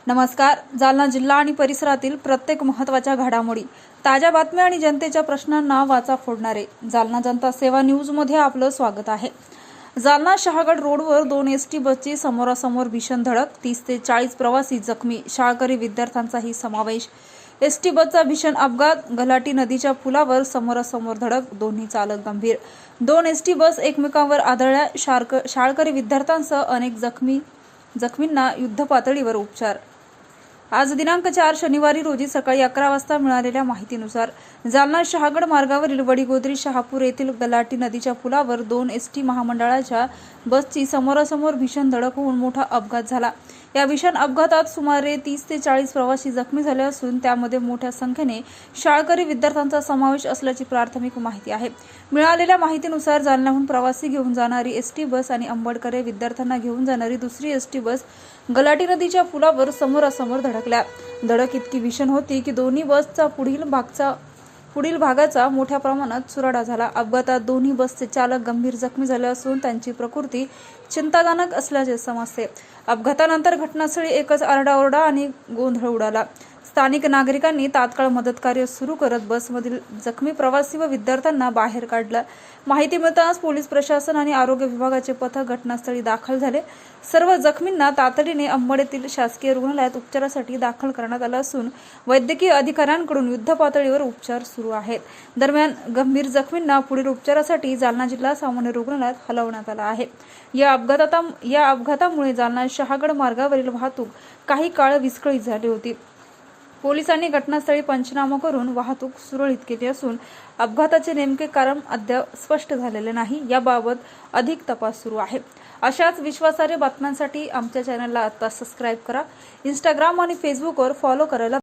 नमस्कार. जालना जिल्हा आणि परिसरातील प्रत्येक महत्त्वाच्या घडामोडी, ताज्या बातम्या आणि जनतेच्या प्रश्नांना वाचा फोडणारे जालना जनता सेवा न्यूज मध्ये आपलं स्वागत आहे. जालना शहागड रोडवर 2 एसटी बसची समोरासमोर भीषण धडक, 30 ते 40 प्रवासी जखमी, शाळकरी विद्यार्थ्यांचाही समावेश. एसटी बसचा भीषण अपघात, गलाटी नदीच्या पुलावर समोरासमोर धडक, दोन्ही चालक गंभीर. 2 एसटी बस एकमेकांवर आदळल्या, शाळकरी विद्यार्थ्यांसह अनेक जखमींना युद्धपातळीवर उपचार. आज दिनांक 4 शनिवारी रोजी सकाळी 11 वाजता मिळालेल्या माहितीनुसार जालना शहागड मार्गावरील वडीगोद्री शहापूर येथील गलाटी नदीच्या पुलावर 2 एसटी महामंडळाच्या बसची समोरासमोर भीषण धडक होऊन मोठा अपघात झाला. या भीषण अपघातात सुमारे 30 ते 40 प्रवासी जखमी झाले असून त्यामध्ये मोठ्या संख्येने शाळकरी विद्यार्थ्यांचा समावेश असल्याची प्राथमिक माहिती आहे. मिळालेल्या माहितीनुसार जालन्याहून प्रवासी घेऊन जाणारी एसटी बस आणि अंबडकरे विद्यार्थ्यांना घेऊन जाणारी दुसरी एसटी बस गलाटी नदीच्या पुलावर समोरासमोर धडकल्या. धडक इतकी भीषण होती की दोन्ही बसचा पुढील भागाचा मोठ्या प्रमाणात चुराडा झाला. अपघातात दोन्ही बसचे चालक गंभीर जखमी झाले असून त्यांची प्रकृती चिंताजनक असल्याचे समजते. अपघातानंतर घटनास्थळी एकच आरडाओरडा आणि गोंधळ उडाला. स्थानिक नागरिकांनी तात्काळ मदतकार्य सुरू करत बसमधील जखमी प्रवासी व विद्यार्थ्यांना बाहेर काढलं. माहिती मिळताच पोलीस प्रशासन आणि आरोग्य विभागाचे पथक घटनास्थळी दाखल झाले. सर्व जखमींना तातडीने अंबड येथील शासकीय रुग्णालयात उपचारासाठी दाखल करण्यात आलं असून वैद्यकीय अधिकाऱ्यांकडून युद्धपातळीवर उपचार सुरू आहेत. दरम्यान गंभीर जखमींना पुढील उपचारासाठी जालना जिल्हा सामान्य रुग्णालयात हलवण्यात आलं आहे. या अपघातामुळे जालना शहागड मार्गावरील वाहतूक काही काळ विस्कळीत झाली होती. पोलिसांनी घटनास्थळी पंचनामा करून वाहतूक सुरळीत केली असून अपघाताचे नेमके कारण अद्याप स्पष्ट झालेले नाही. याबाबत अधिक तपास सुरू आहे. अशाच विश्वासार्ह बातम्यांसाठी आमच्या चॅनलला आता सबस्क्राईब करा. इंस्टाग्राम आणि फेसबुकवर फॉलो करायला